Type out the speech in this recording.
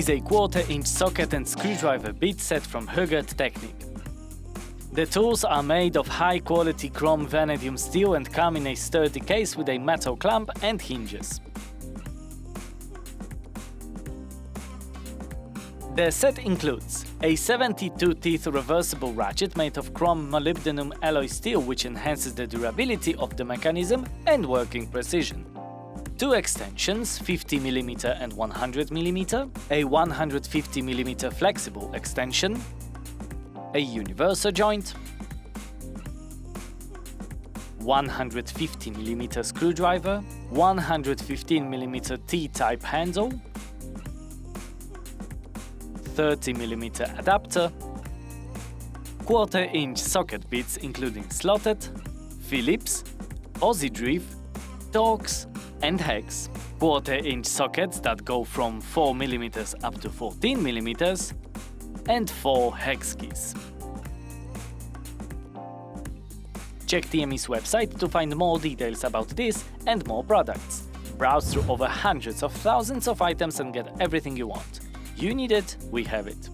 is a 1/4-inch socket and screwdriver bit set from Högert Technik. The tools are made of high-quality chrome-vanadium steel and come in a sturdy case with a metal clamp and hinges. The set includes a 72-teeth reversible ratchet made of chrome-molybdenum alloy steel, which enhances the durability of the mechanism and working precision. 2 extensions, 50mm and 100mm, a 150mm flexible extension, a universal joint, 150mm screwdriver, 115mm T-type handle, 30mm adapter, 1/4-inch socket bits including slotted, Phillips, pozi-drive, torx and hex, 1/4-inch sockets that go from 4mm up to 14mm, and 4 hex keys. Check TME's website to find more details about this and more products. Browse through over hundreds of thousands of items and get everything you want. You need it, we have it.